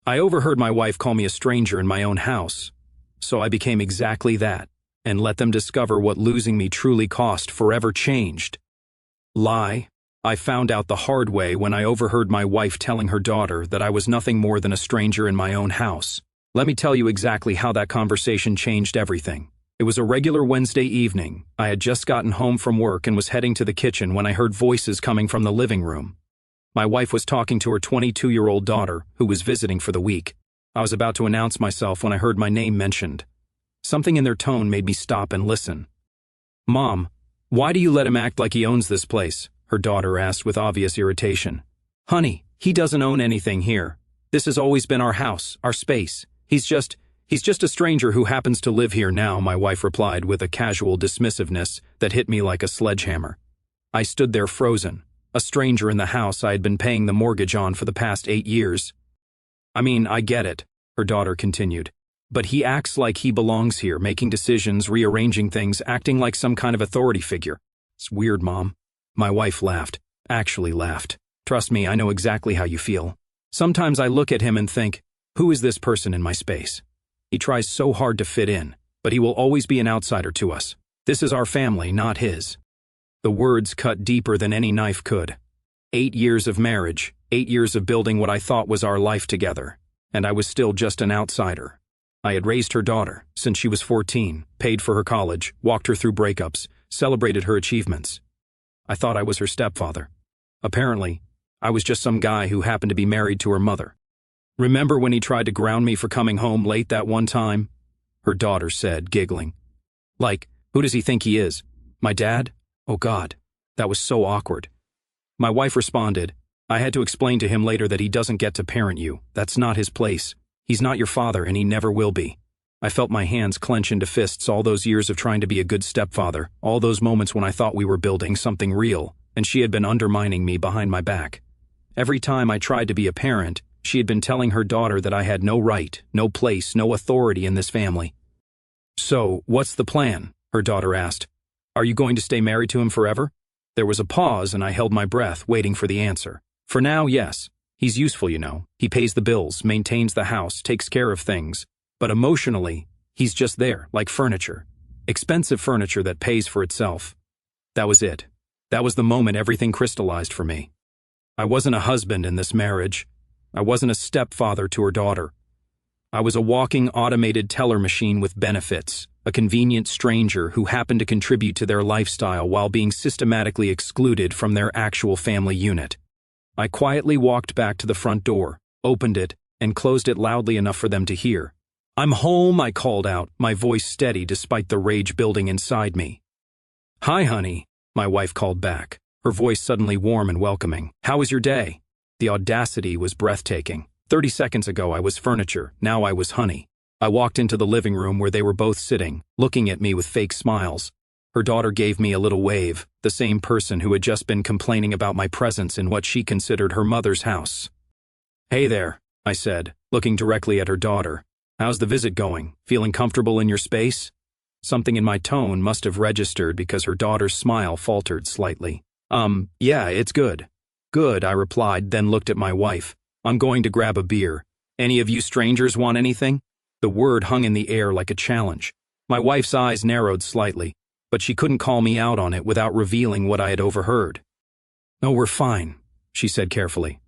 I overheard my wife call me a stranger in my own house, so I became exactly that, and let them discover what losing me truly cost forever changed. Lie. I found out the hard way when I overheard my wife telling her daughter that I was nothing more than a stranger in my own house. Let me tell you exactly how that conversation changed everything. It was a regular Wednesday evening. I had just gotten home from work and was heading to the kitchen when I heard voices coming from the living room. My wife was talking to her 22-year-old daughter, who was visiting for the week. I was about to announce myself when I heard my name mentioned. Something in their tone made me stop and listen. "Mom, why do you let him act like he owns this place?" her daughter asked with obvious irritation. "Honey, he doesn't own anything here. This has always been our house, our space. He's just a stranger who happens to live here now," my wife replied with a casual dismissiveness that hit me like a sledgehammer. I stood there frozen, a stranger in the house I had been paying the mortgage on for the past 8 years. "I mean, I get it," her daughter continued, "but he acts like he belongs here, making decisions, rearranging things, acting like some kind of authority figure. It's weird, Mom." My wife laughed, actually laughed. "Trust me, I know exactly how you feel. Sometimes I look at him and think, who is this person in my space? He tries so hard to fit in, but he will always be an outsider to us. This is our family, not his." The words cut deeper than any knife could. 8 years of marriage, 8 years of building what I thought was our life together, and I was still just an outsider. I had raised her daughter since she was 14, paid for her college, walked her through breakups, celebrated her achievements. I thought I was her stepfather. Apparently, I was just some guy who happened to be married to her mother. "Remember when he tried to ground me for coming home late that one time?" her daughter said, giggling. "Like, who does he think he is? My dad? Oh God, that was so awkward." My wife responded, "I had to explain to him later that he doesn't get to parent you. That's not his place. He's not your father and he never will be." I felt my hands clench into fists all those years of trying to be a good stepfather, all those moments when I thought we were building something real, and she had been undermining me behind my back. Every time I tried to be a parent, she had been telling her daughter that I had no right, no place, no authority in this family. "So, what's the plan?" her daughter asked. "Are you going to stay married to him forever?" There was a pause and I held my breath, waiting for the answer. "For now, yes. He's useful, you know. He pays the bills, maintains the house, takes care of things. But emotionally, he's just there, like furniture. Expensive furniture that pays for itself." That was it. That was the moment everything crystallized for me. I wasn't a husband in this marriage. I wasn't a stepfather to her daughter. I was a walking automated teller machine with benefits, a convenient stranger who happened to contribute to their lifestyle while being systematically excluded from their actual family unit. I quietly walked back to the front door, opened it, and closed it loudly enough for them to hear. "I'm home," I called out, my voice steady despite the rage building inside me. "Hi, honey," my wife called back, her voice suddenly warm and welcoming. "How was your day?" The audacity was breathtaking. 30 seconds ago I was furniture, now I was honey. I walked into the living room where they were both sitting, looking at me with fake smiles. Her daughter gave me a little wave, the same person who had just been complaining about my presence in what she considered her mother's house. "Hey there," I said, looking directly at her daughter. "How's the visit going? Feeling comfortable in your space?" Something in my tone must have registered because her daughter's smile faltered slightly. Yeah, it's good." "Good," I replied, then looked at my wife. "I'm going to grab a beer. Any of you strangers want anything?" The word hung in the air like a challenge. My wife's eyes narrowed slightly, but she couldn't call me out on it without revealing what I had overheard. "No, we're fine," she said carefully.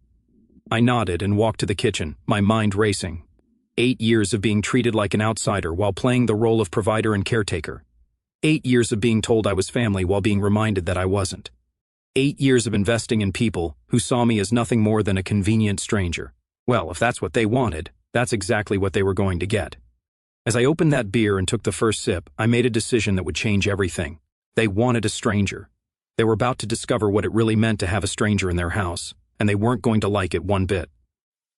I nodded and walked to the kitchen, my mind racing. 8 years of being treated like an outsider while playing the role of provider and caretaker. 8 years of being told I was family while being reminded that I wasn't. 8 years of investing in people who saw me as nothing more than a convenient stranger. Well, if that's what they wanted, that's exactly what they were going to get. As I opened that beer and took the first sip, I made a decision that would change everything. They wanted a stranger. They were about to discover what it really meant to have a stranger in their house, and they weren't going to like it one bit.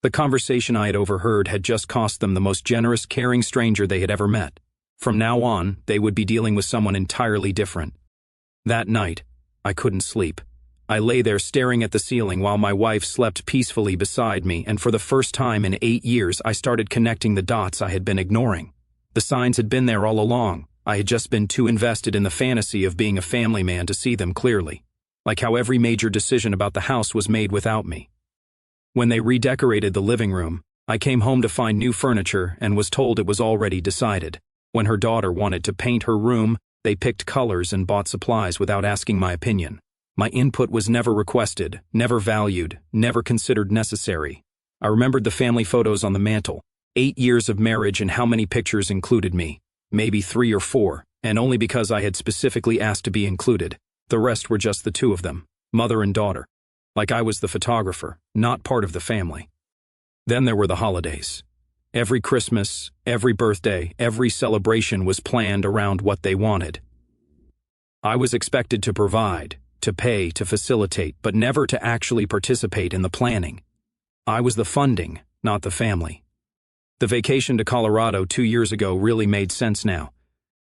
The conversation I had overheard had just cost them the most generous, caring stranger they had ever met. From now on, they would be dealing with someone entirely different. That night, I couldn't sleep. I lay there staring at the ceiling while my wife slept peacefully beside me, and for the first time in 8 years I started connecting the dots I had been ignoring. The signs had been there all along. I had just been too invested in the fantasy of being a family man to see them clearly. Like how every major decision about the house was made without me. When they redecorated the living room, I came home to find new furniture and was told it was already decided. When her daughter wanted to paint her room, they picked colors and bought supplies without asking my opinion. My input was never requested, never valued, never considered necessary. I remembered the family photos on the mantle. 8 years of marriage and how many pictures included me. Maybe 3 or 4, and only because I had specifically asked to be included. The rest were just the two of them, mother and daughter. Like I was the photographer, not part of the family. Then there were the holidays. Every Christmas, every birthday, every celebration was planned around what they wanted. I was expected to provide, to pay, to facilitate, but never to actually participate in the planning. I was the funding, not the family. The vacation to Colorado 2 years ago really made sense now.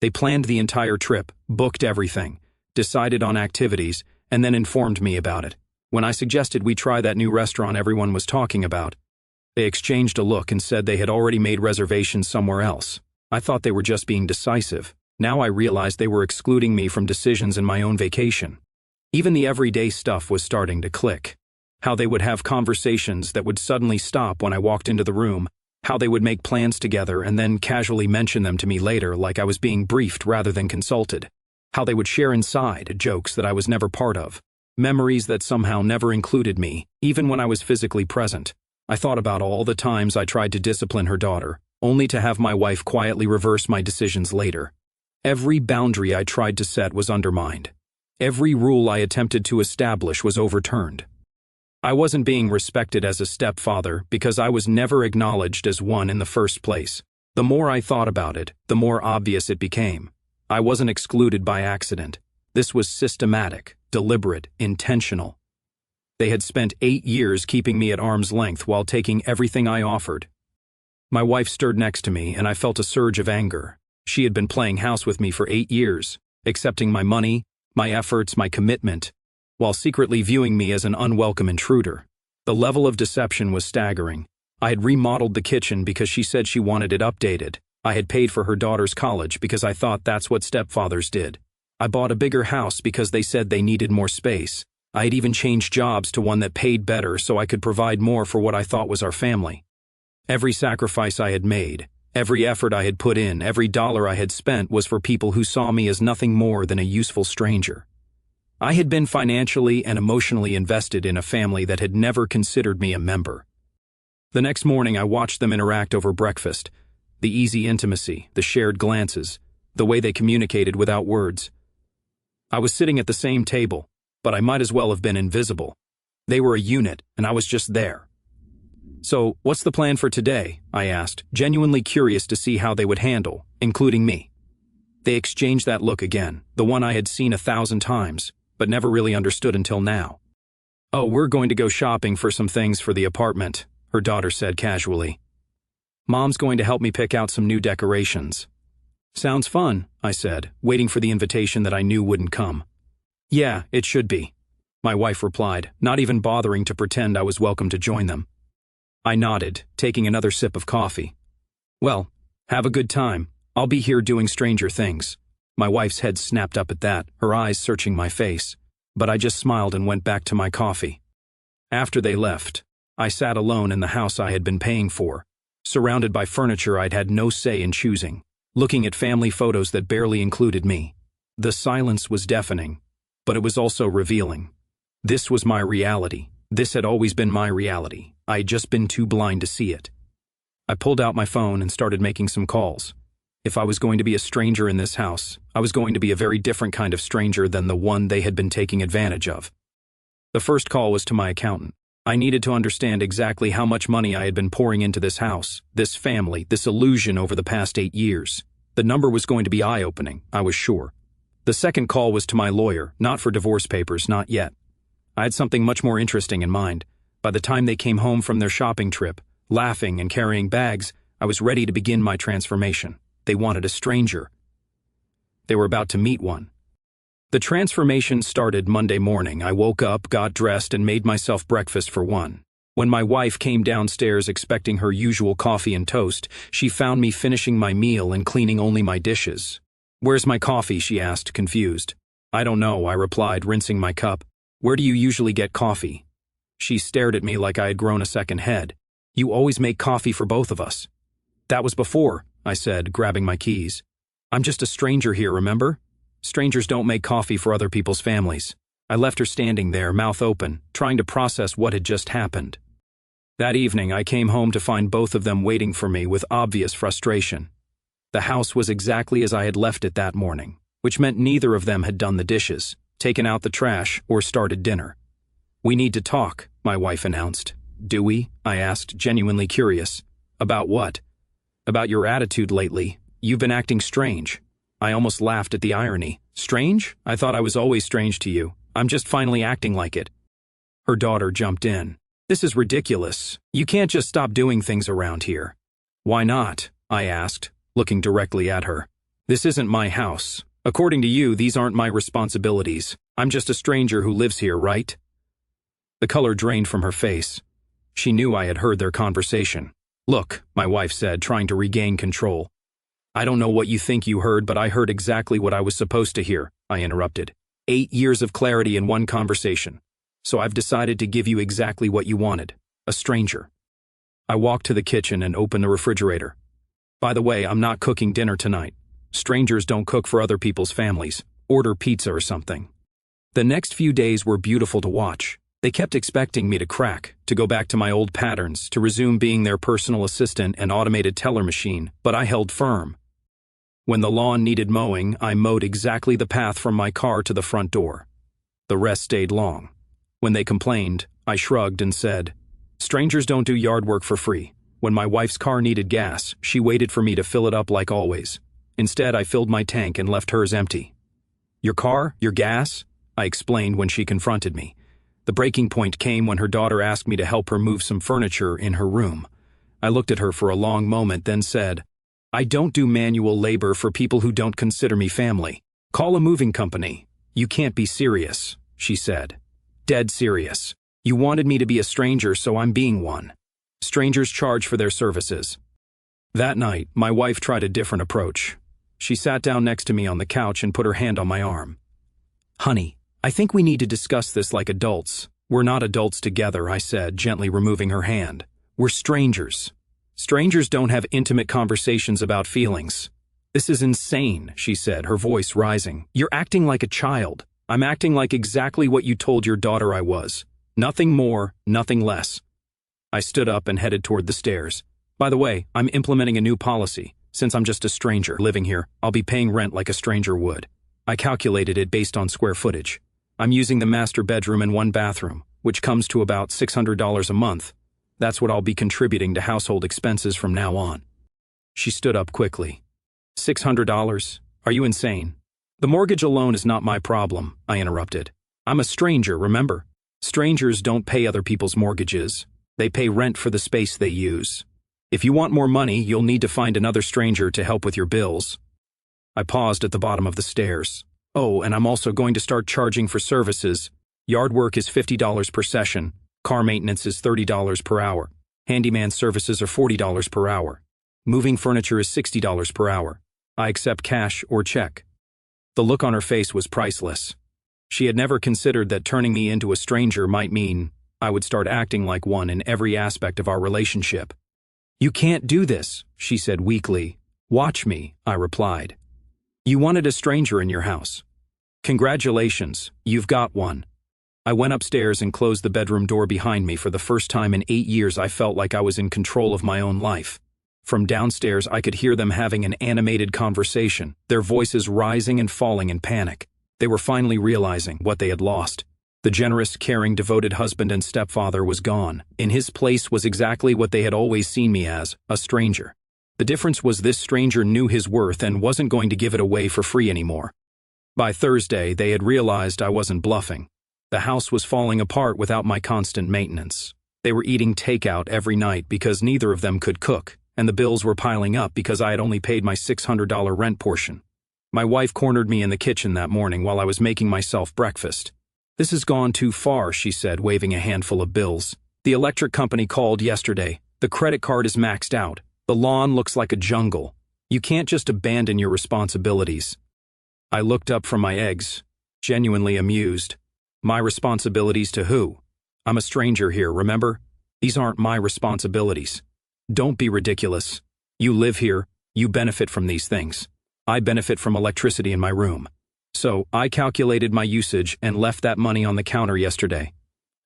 They planned the entire trip, booked everything, decided on activities, and then informed me about it. When I suggested we try that new restaurant everyone was talking about, they exchanged a look and said they had already made reservations somewhere else. I thought they were just being decisive. Now I realized they were excluding me from decisions in my own vacation. Even the everyday stuff was starting to click. How they would have conversations that would suddenly stop when I walked into the room, how they would make plans together and then casually mention them to me later like I was being briefed rather than consulted. How they would share inside jokes that I was never part of. Memories that somehow never included me, even when I was physically present. I thought about all the times I tried to discipline her daughter, only to have my wife quietly reverse my decisions later. Every boundary I tried to set was undermined. Every rule I attempted to establish was overturned. I wasn't being respected as a stepfather because I was never acknowledged as one in the first place. The more I thought about it, the more obvious it became. I wasn't excluded by accident. This was systematic, deliberate, intentional. They had spent 8 years keeping me at arm's length while taking everything I offered. My wife stood next to me and I felt a surge of anger. She had been playing house with me for 8 years, accepting my money, my efforts, my commitment, while secretly viewing me as an unwelcome intruder. The level of deception was staggering. I had remodeled the kitchen because she said she wanted it updated. I had paid for her daughter's college because I thought that's what stepfathers did. I bought a bigger house because they said they needed more space. I had even changed jobs to one that paid better so I could provide more for what I thought was our family. Every sacrifice I had made, every effort I had put in, every dollar I had spent was for people who saw me as nothing more than a useful stranger. I had been financially and emotionally invested in a family that had never considered me a member. The next morning I watched them interact over breakfast. The easy intimacy, the shared glances, the way they communicated without words. I was sitting at the same table, but I might as well have been invisible. They were a unit, and I was just there. "So, what's the plan for today?" I asked, genuinely curious to see how they would handle, including me. They exchanged that look again, the one I had seen 1,000 times, but never really understood until now. "Oh, we're going to go shopping for some things for the apartment," her daughter said casually. "Mom's going to help me pick out some new decorations." "Sounds fun," I said, waiting for the invitation that I knew wouldn't come. "Yeah, it should be," my wife replied, not even bothering to pretend I was welcome to join them. I nodded, taking another sip of coffee. "Well, have a good time. I'll be here doing stranger things." My wife's head snapped up at that, her eyes searching my face, but I just smiled and went back to my coffee. After they left, I sat alone in the house I had been paying for, surrounded by furniture I'd had no say in choosing, looking at family photos that barely included me. The silence was deafening, but it was also revealing. This was my reality. This had always been my reality. I had just been too blind to see it. I pulled out my phone and started making some calls. If I was going to be a stranger in this house, I was going to be a very different kind of stranger than the one they had been taking advantage of. The first call was to my accountant. I needed to understand exactly how much money I had been pouring into this house, this family, this illusion over the past 8 years. The number was going to be eye-opening, I was sure. The second call was to my lawyer, not for divorce papers, not yet. I had something much more interesting in mind. By the time they came home from their shopping trip, laughing and carrying bags, I was ready to begin my transformation. They wanted a stranger. They were about to meet one. The transformation started Monday morning. I woke up, got dressed, and made myself breakfast for one. When my wife came downstairs expecting her usual coffee and toast, she found me finishing my meal and cleaning only my dishes. "Where's my coffee?" she asked, confused. "I don't know," I replied, rinsing my cup. "Where do you usually get coffee?" She stared at me like I had grown a second head. You always make coffee for both of us." "That was before," I said, grabbing my keys. "I'm just a stranger here, remember? Strangers don't make coffee for other people's families." I left her standing there, mouth open, trying to process what had just happened. That evening, I came home to find both of them waiting for me with obvious frustration. The house was exactly as I had left it that morning, which meant neither of them had done the dishes, taken out the trash, or started dinner. "We need to talk," my wife announced. "Do we?" I asked, genuinely curious. "About what?" "About your attitude lately. You've been acting strange." I almost laughed at the irony. "Strange? I thought I was always strange to you. I'm just finally acting like it." Her daughter jumped in. "This is ridiculous. You can't just stop doing things around here." "Why not?" I asked, looking directly at her. "This isn't my house. According to you, these aren't my responsibilities. I'm just a stranger who lives here, right?" The color drained from her face. She knew I had heard their conversation. "Look," my wife said, trying to regain control. "I don't know what you think you heard, but I heard exactly what I was supposed to hear," I interrupted. 8 years of clarity in one conversation. So I've decided to give you exactly what you wanted. A stranger. I walked to the kitchen and opened the refrigerator. "By the way, I'm not cooking dinner tonight. Strangers don't cook for other people's families. Order pizza or something." The next few days were beautiful to watch. They kept expecting me to crack, to go back to my old patterns, to resume being their personal assistant and automated teller machine, but I held firm. When the lawn needed mowing, I mowed exactly the path from my car to the front door. The rest stayed long. When they complained, I shrugged and said, "Strangers don't do yard work for free." When my wife's car needed gas, she waited for me to fill it up like always. Instead, I filled my tank and left hers empty. "Your car? Your gas?" I explained when she confronted me. The breaking point came when her daughter asked me to help her move some furniture in her room. I looked at her for a long moment, then said, "I don't do manual labor for people who don't consider me family. Call a moving company." "You can't be serious," she said. "Dead serious. You wanted me to be a stranger, so I'm being one. Strangers charge for their services." That night, my wife tried a different approach. She sat down next to me on the couch and put her hand on my arm. "Honey, I think we need to discuss this like adults." "We're not adults together," I said, gently removing her hand. "We're strangers. Strangers don't have intimate conversations about feelings." "This is insane," she said, her voice rising. "You're acting like a child." "I'm acting like exactly what you told your daughter I was. Nothing more, nothing less." I stood up and headed toward the stairs. "By the way, I'm implementing a new policy. Since I'm just a stranger living here, I'll be paying rent like a stranger would. I calculated it based on square footage. I'm using the master bedroom and 1 bathroom, which comes to about $600 a month. That's what I'll be contributing to household expenses from now on." She stood up quickly. $600? Are you insane? "The mortgage alone is not my problem," I interrupted. "I'm a stranger, remember? Strangers don't pay other people's mortgages. They pay rent for the space they use. If you want more money, you'll need to find another stranger to help with your bills." I paused at the bottom of the stairs. "Oh, and I'm also going to start charging for services. Yard work is $50 per session. Car maintenance is $30 per hour. Handyman services are $40 per hour. Moving furniture is $60 per hour. I accept cash or check." The look on her face was priceless. She had never considered that turning me into a stranger might mean I would start acting like one in every aspect of our relationship. "You can't do this," she said weakly. "Watch me," I replied. "You wanted a stranger in your house. Congratulations, you've got one." I went upstairs and closed the bedroom door behind me. For the first time in 8 years, I felt like I was in control of my own life. From downstairs, I could hear them having an animated conversation, their voices rising and falling in panic. They were finally realizing what they had lost. The generous, caring, devoted husband and stepfather was gone. In his place was exactly what they had always seen me as, a stranger. The difference was this stranger knew his worth and wasn't going to give it away for free anymore. By Thursday, they had realized I wasn't bluffing. The house was falling apart without my constant maintenance. They were eating takeout every night because neither of them could cook, and the bills were piling up because I had only paid my $600 rent portion. My wife cornered me in the kitchen that morning while I was making myself breakfast. "This has gone too far," she said, waving a handful of bills. "The electric company called yesterday. The credit card is maxed out. The lawn looks like a jungle. You can't just abandon your responsibilities." I looked up from my eggs, genuinely amused. "My responsibilities to who? I'm a stranger here, remember? These aren't my responsibilities. Don't be ridiculous. You live here, you benefit from these things. I benefit from electricity in my room. So, I calculated my usage and left that money on the counter yesterday.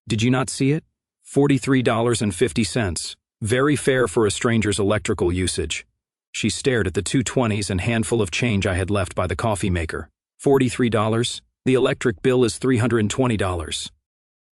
Did you not see it? $43.50. Very fair for a stranger's electrical usage. She stared at the 220s and handful of change I had left by the coffee maker. $43? The electric bill is $320.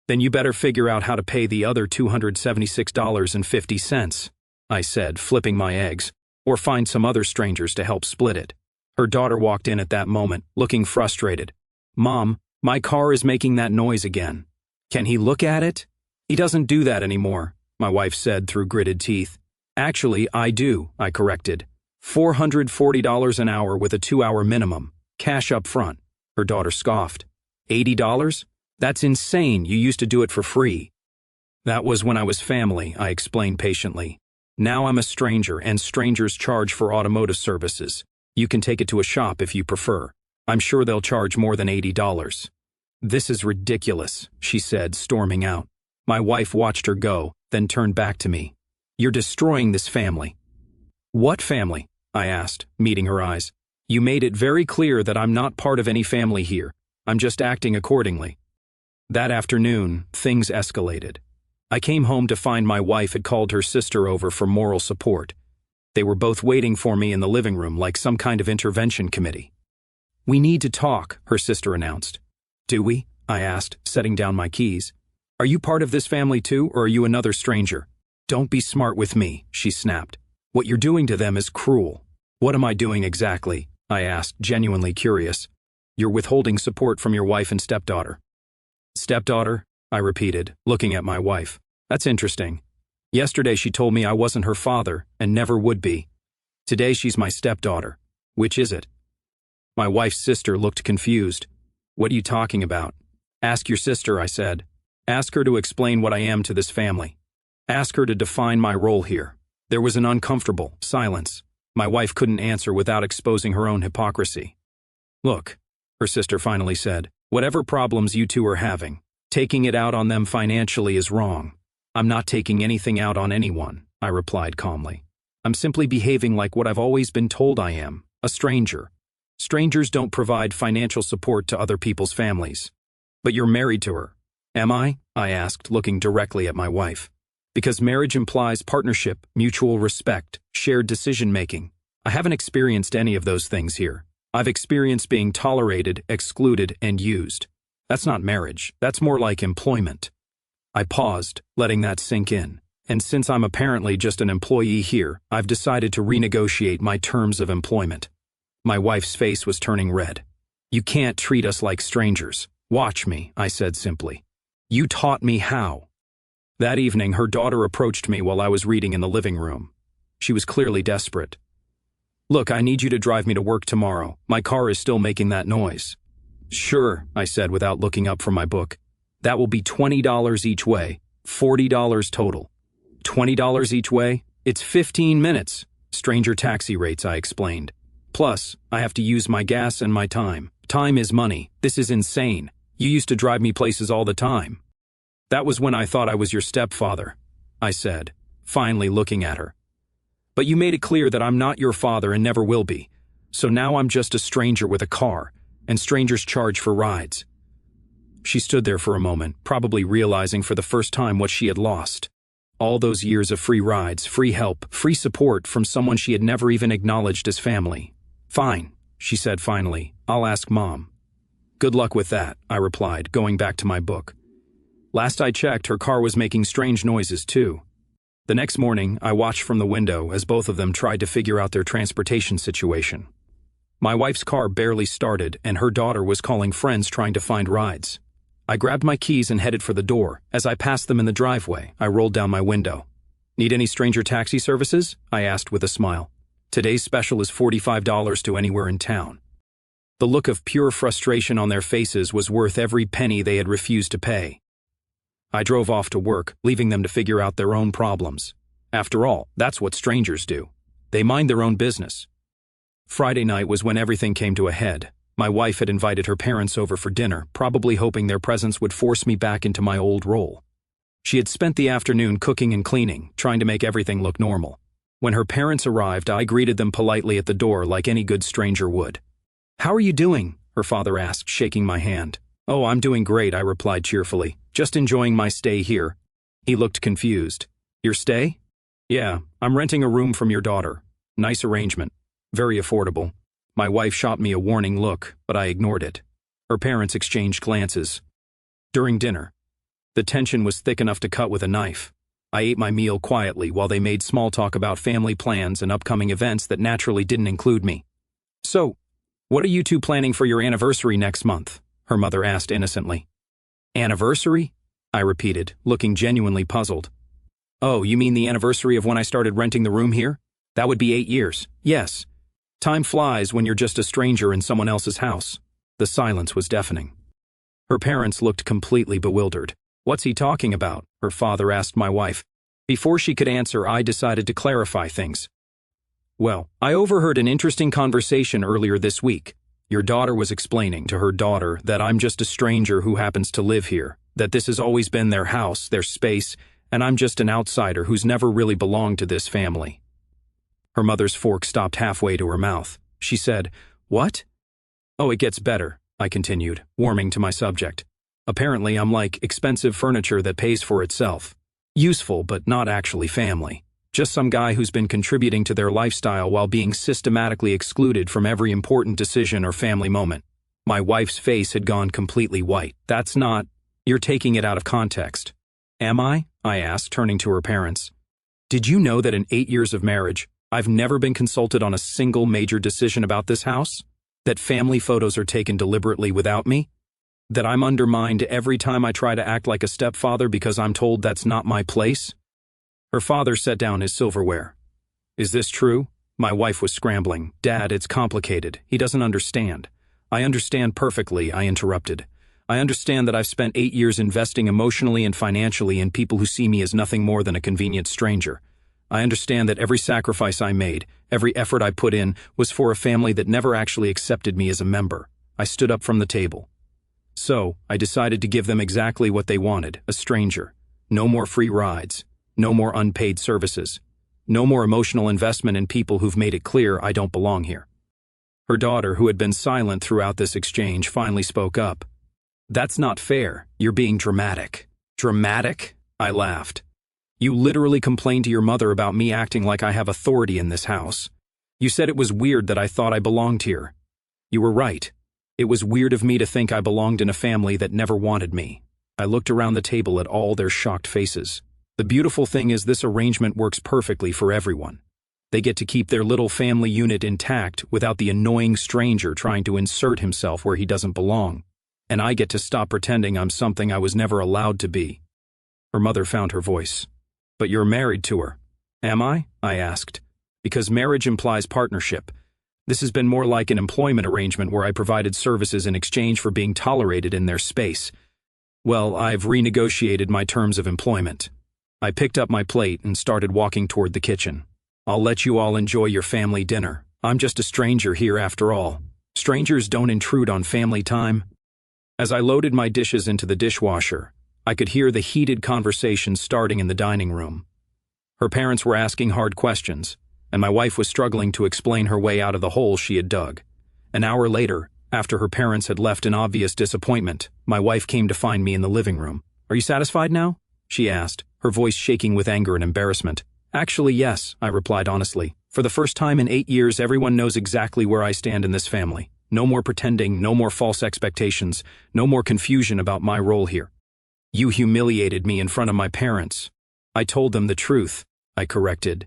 Then you better figure out how to pay the other $276.50, I said, flipping my eggs, or find some other strangers to help split it. Her daughter walked in at that moment, looking frustrated. Mom, my car is making that noise again. Can he look at it? He doesn't do that anymore, my wife said through gritted teeth. Actually, I do, I corrected. $440 an hour with a 2-hour minimum, cash up front. Her daughter scoffed. $80? That's insane, you used to do it for free. That was when I was family, I explained patiently. Now I'm a stranger, and strangers charge for automotive services. You can take it to a shop if you prefer. I'm sure they'll charge more than $80. This is ridiculous, she said, storming out. My wife watched her go, then turned back to me. You're destroying this family. What family? I asked, meeting her eyes. You made it very clear that I'm not part of any family here. I'm just acting accordingly. That afternoon, things escalated. I came home to find my wife had called her sister over for moral support. They were both waiting for me in the living room like some kind of intervention committee. We need to talk, her sister announced. Do we? I asked, setting down my keys. Are you part of this family too, or are you another stranger? Don't be smart with me, she snapped. What you're doing to them is cruel. What am I doing exactly? I asked, genuinely curious. You're withholding support from your wife and stepdaughter. Stepdaughter? I repeated, looking at my wife. That's interesting. Yesterday she told me I wasn't her father and never would be. Today she's my stepdaughter. Which is it? My wife's sister looked confused. What are you talking about? Ask your sister, I said. Ask her to explain what I am to this family. Ask her to define my role here. There was an uncomfortable silence. My wife couldn't answer without exposing her own hypocrisy. Look, her sister finally said, whatever problems you two are having, taking it out on them financially is wrong. I'm not taking anything out on anyone, I replied calmly. I'm simply behaving like what I've always been told I am, a stranger. Strangers don't provide financial support to other people's families. But you're married to her. Am I? I asked, looking directly at my wife. Because marriage implies partnership, mutual respect, shared decision-making. I haven't experienced any of those things here. I've experienced being tolerated, excluded, and used. That's not marriage. That's more like employment. I paused, letting that sink in. And since I'm apparently just an employee here, I've decided to renegotiate my terms of employment. My wife's face was turning red. You can't treat us like strangers. Watch me, I said simply. You taught me how. That evening, her daughter approached me while I was reading in the living room. She was clearly desperate. Look, I need you to drive me to work tomorrow. My car is still making that noise. Sure, I said without looking up from my book. That will be $20 each way, $40 total. $20 each way? It's 15 minutes. Stranger taxi rates, I explained. Plus, I have to use my gas and my time. Time is money. This is insane. You used to drive me places all the time. That was when I thought I was your stepfather, I said, finally looking at her. But you made it clear that I'm not your father and never will be. So now I'm just a stranger with a car, and strangers charge for rides. She stood there for a moment, probably realizing for the first time what she had lost. All those years of free rides, free help, free support from someone she had never even acknowledged as family. Fine, she said finally. I'll ask Mom. Good luck with that, I replied, going back to my book. Last I checked, her car was making strange noises too. The next morning, I watched from the window as both of them tried to figure out their transportation situation. My wife's car barely started, and her daughter was calling friends trying to find rides. I grabbed my keys and headed for the door. As I passed them in the driveway, I rolled down my window. Need any stranger taxi services? I asked with a smile. Today's special is $45 to anywhere in town. The look of pure frustration on their faces was worth every penny they had refused to pay. I drove off to work, leaving them to figure out their own problems. After all, that's what strangers do. They mind their own business. Friday night was when everything came to a head. My wife had invited her parents over for dinner, probably hoping their presence would force me back into my old role. She had spent the afternoon cooking and cleaning, trying to make everything look normal. When her parents arrived, I greeted them politely at the door like any good stranger would. "How are you doing?" her father asked, shaking my hand. "Oh, I'm doing great," I replied cheerfully. "Just enjoying my stay here." He looked confused. "Your stay?" "Yeah, I'm renting a room from your daughter. Nice arrangement. Very affordable." My wife shot me a warning look, but I ignored it. Her parents exchanged glances. During dinner, the tension was thick enough to cut with a knife. I ate my meal quietly while they made small talk about family plans and upcoming events that naturally didn't include me. "So, what are you two planning for your anniversary next month?" her mother asked innocently. "Anniversary?" I repeated, looking genuinely puzzled. "Oh, you mean the anniversary of when I started renting the room here? That would be 8 years. Yes. Time flies when you're just a stranger in someone else's house." The silence was deafening. Her parents looked completely bewildered. "What's he talking about?" her father asked my wife. Before she could answer, I decided to clarify things. "Well, I overheard an interesting conversation earlier this week. Your daughter was explaining to her daughter that I'm just a stranger who happens to live here, that this has always been their house, their space, and I'm just an outsider who's never really belonged to this family." Her mother's fork stopped halfway to her mouth. She said, "What?" "Oh, it gets better," I continued, warming to my subject. "Apparently, I'm like expensive furniture that pays for itself. Useful, but not actually family. Just some guy who's been contributing to their lifestyle while being systematically excluded from every important decision or family moment." My wife's face had gone completely white. "That's not... You're taking it out of context." "Am I?" I asked, turning to her parents. "Did you know that in 8 years of marriage, I've never been consulted on a single major decision about this house? That family photos are taken deliberately without me? That I'm undermined every time I try to act like a stepfather because I'm told that's not my place?" Her father set down his silverware. "Is this true?" My wife was scrambling. "Dad, it's complicated. He doesn't understand." "I understand perfectly," I interrupted. "I understand that I've spent 8 years investing emotionally and financially in people who see me as nothing more than a convenient stranger. I understand that every sacrifice I made, every effort I put in, was for a family that never actually accepted me as a member." I stood up from the table. "So, I decided to give them exactly what they wanted, a stranger. No more free rides. No more unpaid services. No more emotional investment in people who've made it clear I don't belong here." Her daughter, who had been silent throughout this exchange, finally spoke up. "That's not fair. You're being dramatic." "Dramatic?" I laughed. "You literally complained to your mother about me acting like I have authority in this house. You said it was weird that I thought I belonged here. You were right. It was weird of me to think I belonged in a family that never wanted me." I looked around the table at all their shocked faces. "The beautiful thing is this arrangement works perfectly for everyone. They get to keep their little family unit intact without the annoying stranger trying to insert himself where he doesn't belong. And I get to stop pretending I'm something I was never allowed to be." Her mother found her voice. "But you're married to her." "Am I?" I asked. "Because marriage implies partnership. This has been more like an employment arrangement where I provided services in exchange for being tolerated in their space. Well, I've renegotiated my terms of employment." I picked up my plate and started walking toward the kitchen. "I'll let you all enjoy your family dinner. I'm just a stranger here after all. Strangers don't intrude on family time." As I loaded my dishes into the dishwasher, I could hear the heated conversation starting in the dining room. Her parents were asking hard questions, and my wife was struggling to explain her way out of the hole she had dug. An hour later, after her parents had left in obvious disappointment, my wife came to find me in the living room. "Are you satisfied now?" she asked, her voice shaking with anger and embarrassment. "Actually, yes," I replied honestly. "For the first time in 8 years, everyone knows exactly where I stand in this family. No more pretending, no more false expectations, no more confusion about my role here." "You humiliated me in front of my parents." "I told them the truth," I corrected.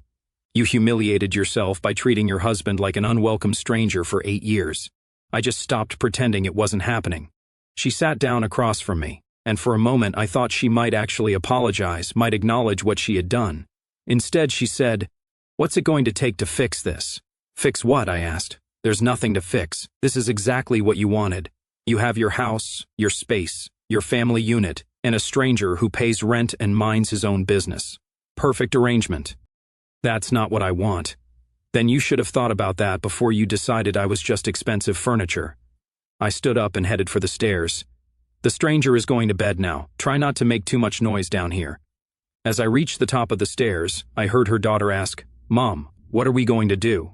"You humiliated yourself by treating your husband like an unwelcome stranger for 8 years. I just stopped pretending it wasn't happening." She sat down across from me, and for a moment I thought she might actually apologize, might acknowledge what she had done. Instead, she said, "What's it going to take to fix this?" "Fix what?" I asked. "There's nothing to fix. This is exactly what you wanted. You have your house, your space, your family unit, and a stranger who pays rent and minds his own business. Perfect arrangement." "That's not what I want." "Then you should have thought about that before you decided I was just expensive furniture." I stood up and headed for the stairs. "The stranger is going to bed now. Try not to make too much noise down here." As I reached the top of the stairs, I heard her daughter ask, "Mom, what are we going to do?"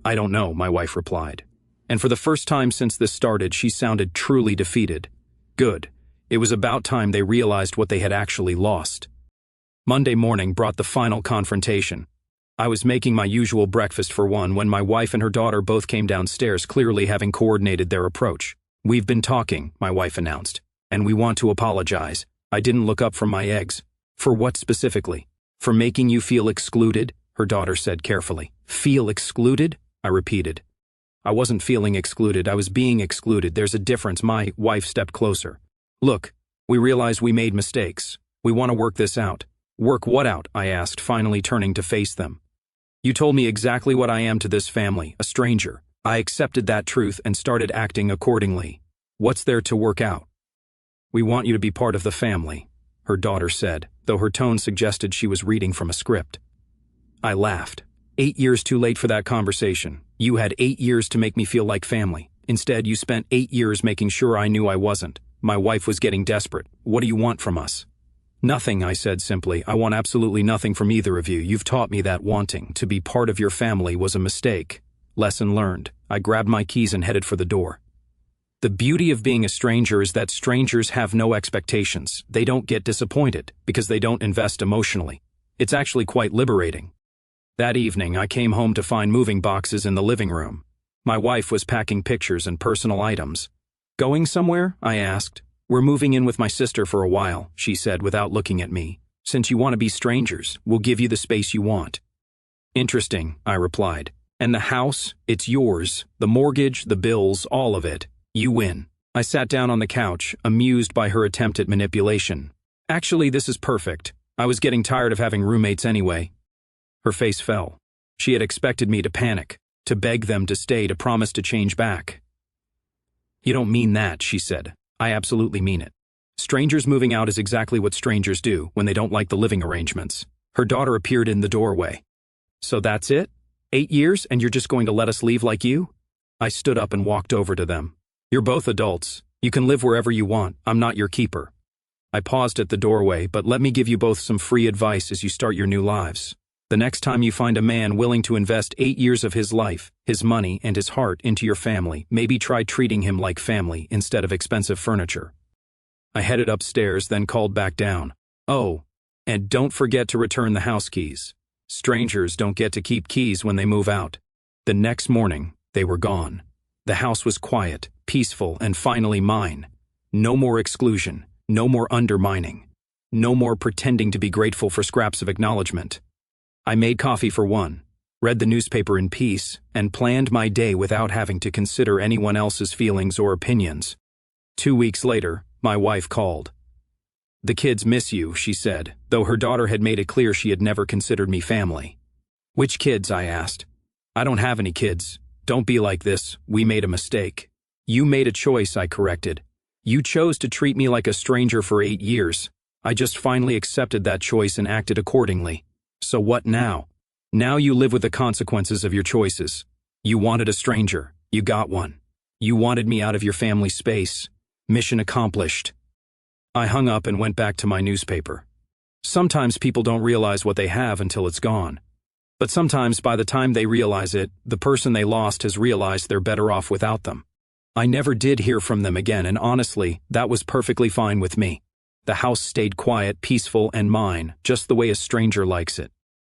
"I don't know," my wife replied. And for the first time since this started, she sounded truly defeated. Good. It was about time they realized what they had actually lost. Monday morning brought the final confrontation. I was making my usual breakfast for one when my wife and her daughter both came downstairs, clearly having coordinated their approach. "We've been talking," my wife announced, "and we want to apologize. I didn't look up from my eggs." "For what specifically?" "For making you feel excluded," her daughter said carefully. "Feel excluded?" I repeated. "I wasn't feeling excluded, I was being excluded. There's a difference." My wife stepped closer. "Look, we realize we made mistakes. We want to work this out." "Work what out?" I asked, finally turning to face them. "You told me exactly what I am to this family, a stranger. I accepted that truth and started acting accordingly. What's there to work out?" "We want you to be part of the family," her daughter said, though her tone suggested she was reading from a script. I laughed. 8 years too late for that conversation. You had 8 years to make me feel like family. Instead, you spent 8 years making sure I knew I wasn't. My wife was getting desperate. "What do you want from us?" "Nothing," I said simply. "I want absolutely nothing from either of you. You've taught me that wanting to be part of your family was a mistake. Lesson learned." I grabbed my keys and headed for the door. The beauty of being a stranger is that strangers have no expectations. They don't get disappointed because they don't invest emotionally. It's actually quite liberating. That evening, I came home to find moving boxes in the living room. My wife was packing pictures and personal items. "Going somewhere?" I asked. "We're moving in with my sister for a while," she said without looking at me. "Since you want to be strangers, we'll give you the space you want." "Interesting," I replied. "And the house? It's yours. The mortgage, the bills, all of it. You win." I sat down on the couch, amused by her attempt at manipulation. "Actually, this is perfect. I was getting tired of having roommates anyway." Her face fell. She had expected me to panic, to beg them to stay, to promise to change back. "You don't mean that," she said. "I absolutely mean it. Strangers moving out is exactly what strangers do when they don't like the living arrangements." Her daughter appeared in the doorway. "So that's it? 8 years and you're just going to let us leave like you?" I stood up and walked over to them. "You're both adults. You can live wherever you want. I'm not your keeper." I paused at the doorway, "But let me give you both some free advice as you start your new lives. The next time you find a man willing to invest 8 years of his life, his money, and his heart into your family, maybe try treating him like family instead of expensive furniture." I headed upstairs, then called back down. "Oh, and don't forget to return the house keys. Strangers don't get to keep keys when they move out." The next morning, they were gone. The house was quiet, peaceful, and finally mine. No more exclusion, no more undermining, no more pretending to be grateful for scraps of acknowledgement. I made coffee for one, read the newspaper in peace, and planned my day without having to consider anyone else's feelings or opinions. 2 weeks later, my wife called. "The kids miss you," she said, though her daughter had made it clear she had never considered me family. "Which kids?" I asked. "I don't have any kids. Don't be like this. We made a mistake." "You made a choice," I corrected. "You chose to treat me like a stranger for 8 years. I just finally accepted that choice and acted accordingly. So what now? Now you live with the consequences of your choices. You wanted a stranger. You got one. You wanted me out of your family space. Mission accomplished." I hung up and went back to my newspaper. Sometimes people don't realize what they have until it's gone. But sometimes by the time they realize it, the person they lost has realized they're better off without them. I never did hear from them again, and honestly, that was perfectly fine with me. The house stayed quiet, peaceful, and mine, just the way a stranger likes it.